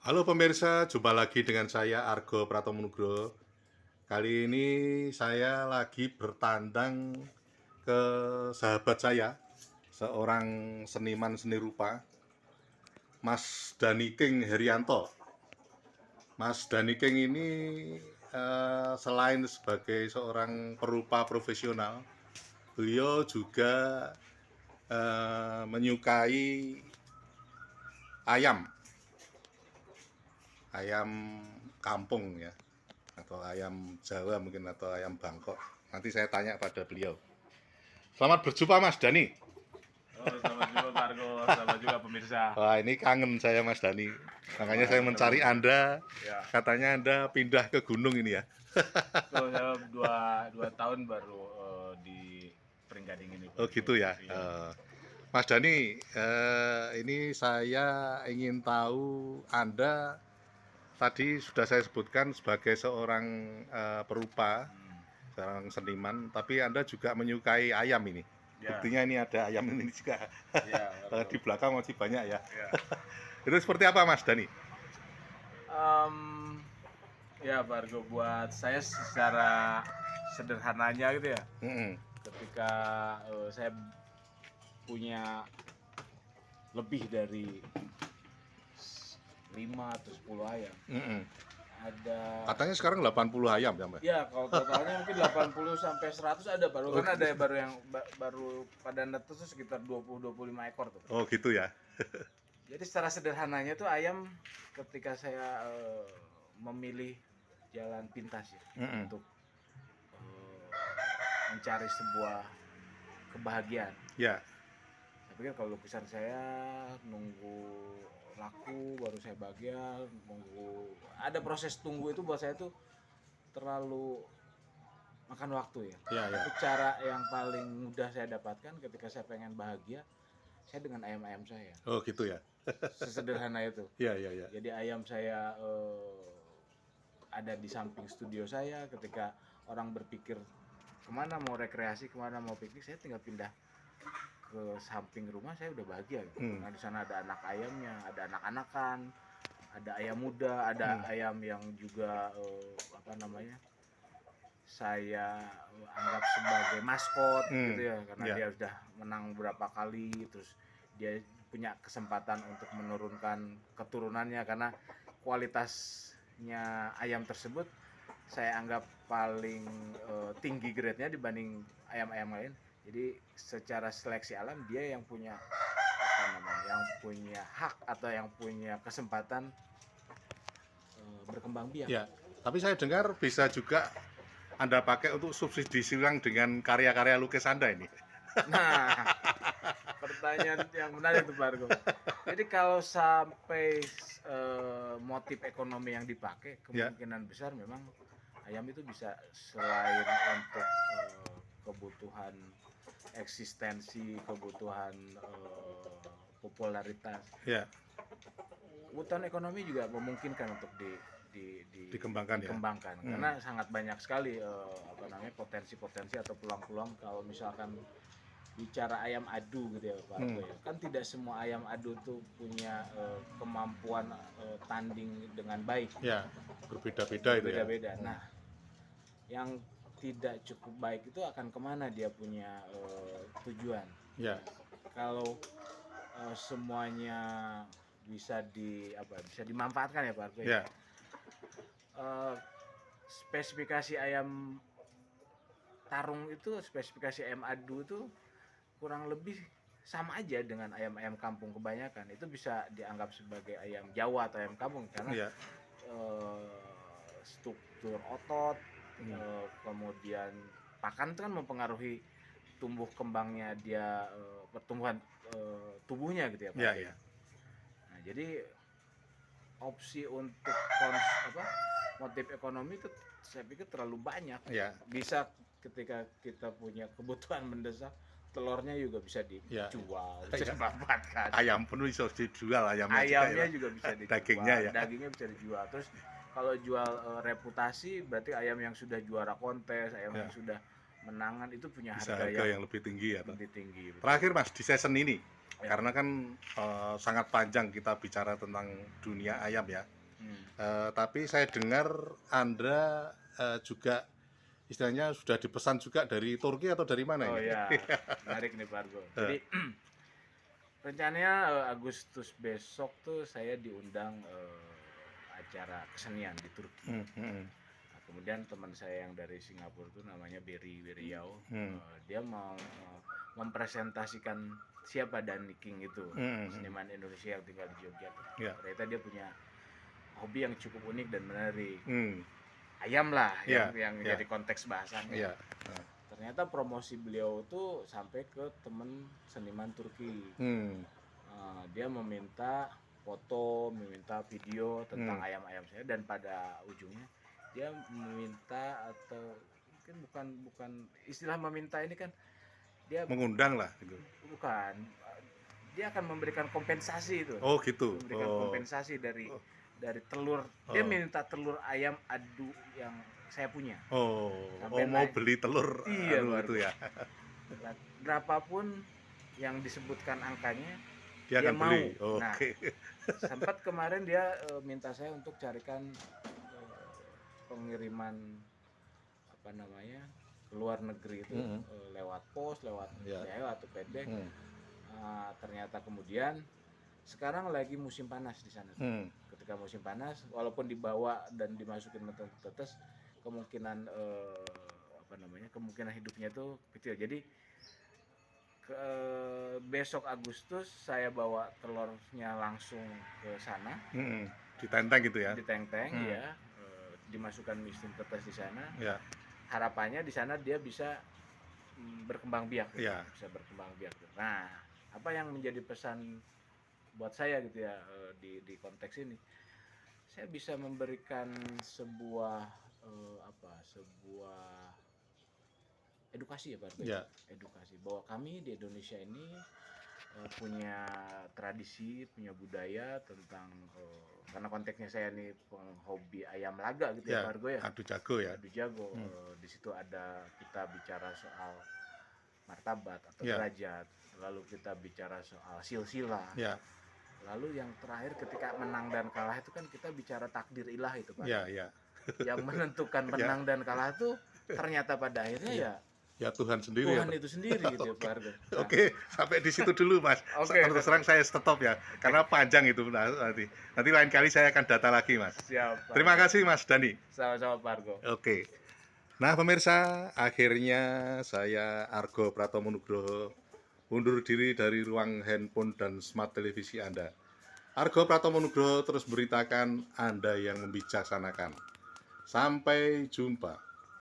Halo pemirsa, jumpa lagi dengan saya Argo Pratomunugro. Kali ini saya lagi bertandang ke sahabat saya, seorang seniman seni rupa, Mas Dani King Herianto. Mas Dani King ini selain sebagai seorang perupa profesional, beliau juga menyukai ayam, ayam kampung ya, atau ayam Jawa mungkin, atau ayam Bangkok. Nanti saya tanya pada beliau. Selamat berjumpa Mas Dani. Oh, selamat juga Pak Argo, selamat juga pemirsa. Wah, ini kangen saya Mas Dani. Makanya Wah, saya mencari bener-bener. Anda. Ya, Katanya Anda pindah ke gunung ini ya. tuh saya dua tahun baru di Pringgading ini Pak Oh Argo. gitu ya. Iya. Mas Dani, ini saya ingin tahu Anda tadi sudah saya sebutkan sebagai seorang perupa, Hmm. seorang seniman, tapi Anda juga menyukai ayam ini. Ya, Buktinya ini ada ayam ini juga. ya Pak Argo. Di belakang masih banyak ya. Ya. Itu seperti apa Mas Dani? Em, ya Pak Argo, buat saya secara sederhananya gitu ya. Mm-mm. Ketika saya punya lebih dari 5 atau 10 ayam, Mm-mm. ada. Katanya sekarang 80 ayam ya Mbak? Ya, kalau totalnya mungkin 80 sampai 100 ada baru, Oh, kan ada yang baru baru pada netes tuh sekitar 20-25 ekor tuh. oh gitu ya. Jadi secara sederhananya tuh ayam, ketika saya memilih jalan pintas ya Mm-mm. untuk mencari sebuah kebahagiaan. Ya, Saya pikir kalau lukisan saya nunggu laku baru saya bahagia, nunggu ada proses tunggu itu buat saya tuh terlalu makan waktu ya. ya, ya. Tapi cara yang paling mudah saya dapatkan ketika saya pengen bahagia, saya dengan ayam-ayam saya. Oh gitu ya. Sesederhana itu. Ya, ya, ya. Jadi ayam saya ada di samping studio saya. Ketika orang berpikir kemana mau rekreasi, kemana mau piknik, saya tinggal pindah ke samping rumah, saya udah bahagia gitu. Nah di sana ada anak ayamnya, ada anak-anakan, ada ayam muda, ada ayam yang juga apa namanya, saya anggap sebagai maskot gitu ya, karena Ya. dia sudah menang berapa kali, terus dia punya kesempatan untuk menurunkan keturunannya karena kualitasnya ayam tersebut saya anggap paling tinggi grade-nya dibanding ayam-ayam lain. Jadi secara seleksi alam dia yang punya apa namanya, yang punya hak atau yang punya kesempatan berkembang biak. Ya. Tapi saya dengar bisa juga Anda pakai untuk subsidi silang dengan karya-karya lukis Anda ini. Nah, pertanyaan yang menarik tuh Pak Argo. Jadi kalau sampai motif ekonomi yang dipakai, Ya. kemungkinan besar memang ayam itu bisa selain untuk kebutuhan eksistensi, kebutuhan popularitas, Ya. kebutuhan ekonomi juga memungkinkan untuk Dikembangkan ya. dikembangkan. Karena sangat banyak sekali apa namanya, potensi-potensi atau peluang-peluang kalau misalkan bicara ayam adu gitu ya Pak Argo ya. Kan tidak semua ayam adu tuh punya kemampuan tanding dengan baik. Ya. Berbeda-beda itu ya. Beda-beda. Nah, yang tidak cukup baik itu akan kemana dia punya tujuan. Ya. Kalau semuanya bisa bisa dimanfaatkan ya Pak Argo ya. Ya. Spesifikasi ayam tarung itu, spesifikasi ayam adu itu kurang lebih sama aja dengan ayam-ayam kampung kebanyakan. Itu bisa dianggap sebagai ayam Jawa atau ayam kampung karena Ya. struktur otot, kemudian pakan itu kan mempengaruhi tumbuh kembangnya dia, pertumbuhan tubuhnya gitu ya Pak. Ya, ya. Nah, jadi opsi untuk motif ekonomi itu saya pikir terlalu banyak. Ya. Bisa ketika kita punya kebutuhan mendesak, telurnya juga bisa dijual, bisa dimanfaatkan. Ayam pun bisa dijual Ayamnya juga bisa dijual, dagingnya ya. dagingnya bisa dijual. Terus kalau jual reputasi, berarti ayam yang sudah juara kontes, ayam yang sudah menangan itu punya Bisa harga yang lebih tinggi ya. lebih tinggi. Terakhir Mas, di season ini Ya. Karena kan sangat panjang kita bicara tentang dunia ayam ya. Tapi saya dengar Anda juga istilahnya sudah dipesan juga dari Turki atau dari mana Oh ini? ya, menarik nih Pak Argo. Jadi rencananya Agustus besok tuh saya diundang acara kesenian di Turki. Nah, kemudian teman saya yang dari Singapura tuh namanya Berry Wiriau, dia mau mempresentasikan siapa Danny King itu, seniman Indonesia yang tinggal di Jogja. Ya. Ternyata dia punya hobi yang cukup unik dan menarik. Hmm. Ayam lah Ya, yang ya. jadi konteks Ya. bahasannya. Ternyata promosi beliau tuh sampai ke temen seniman Turki. Dia meminta foto, meminta video tentang ayam-ayam saya, dan pada ujungnya dia meminta, atau mungkin bukan istilah meminta ini kan, dia Mengundang lah gitu. bukan, dia akan memberikan kompensasi itu. Oh gitu. Memberikan kompensasi dari telur. Dia minta telur ayam adu yang saya punya. Sampai Mau beli telur iya, itu ya. Berapapun yang disebutkan angkanya, Dia akan mau. beli. Nah, sempat kemarin dia minta saya untuk carikan pengiriman apa namanya ke luar negeri itu, lewat pos, lewat DHL atau FedEx. Ternyata kemudian sekarang lagi musim panas di sana. Ketika musim panas, walaupun dibawa dan dimasukin tetes, kemungkinan kemungkinan hidupnya itu kecil. Jadi besok Agustus saya bawa telurnya langsung ke sana, ditenteng gitu ya. Ditenteng ya, dimasukkan mesin tetes di sana. Ya. Harapannya di sana dia bisa berkembang biak, Ya. bisa berkembang biak. Nah, apa yang menjadi pesan buat saya gitu ya, di konteks ini, saya bisa memberikan sebuah sebuah edukasi ya Pak Argo. Ya. Edukasi bahwa kami di Indonesia ini punya tradisi, punya budaya tentang karena konteksnya saya nih penghobi ayam laga gitu ya Pak Argo ya. Adu jago ya. Adu jago. Di situ ada, kita bicara soal martabat atau derajat, lalu kita bicara soal silsilah. Ya. Lalu yang terakhir ketika menang dan kalah itu kan kita bicara takdir ilah itu Pak. Ya. Yang menentukan menang dan kalah itu ternyata pada akhirnya ya Tuhan sendiri. Tuhan itu sendiri gitu ya Pak Argo. Nah, Oke, sampai di situ dulu Mas. Terus terang saya stop ya, karena panjang itu nanti. Nanti lain kali saya akan data lagi Mas. Siap. Terima kasih Mas Dani. Sama-sama Pak Argo. Oke. Nah pemirsa, akhirnya saya Argo Pratomo Nugroho undur diri dari ruang handphone dan smart televisi Anda. Argo Pratomo Nugroho terus beritakan Anda yang membijaksanakan. Sampai jumpa.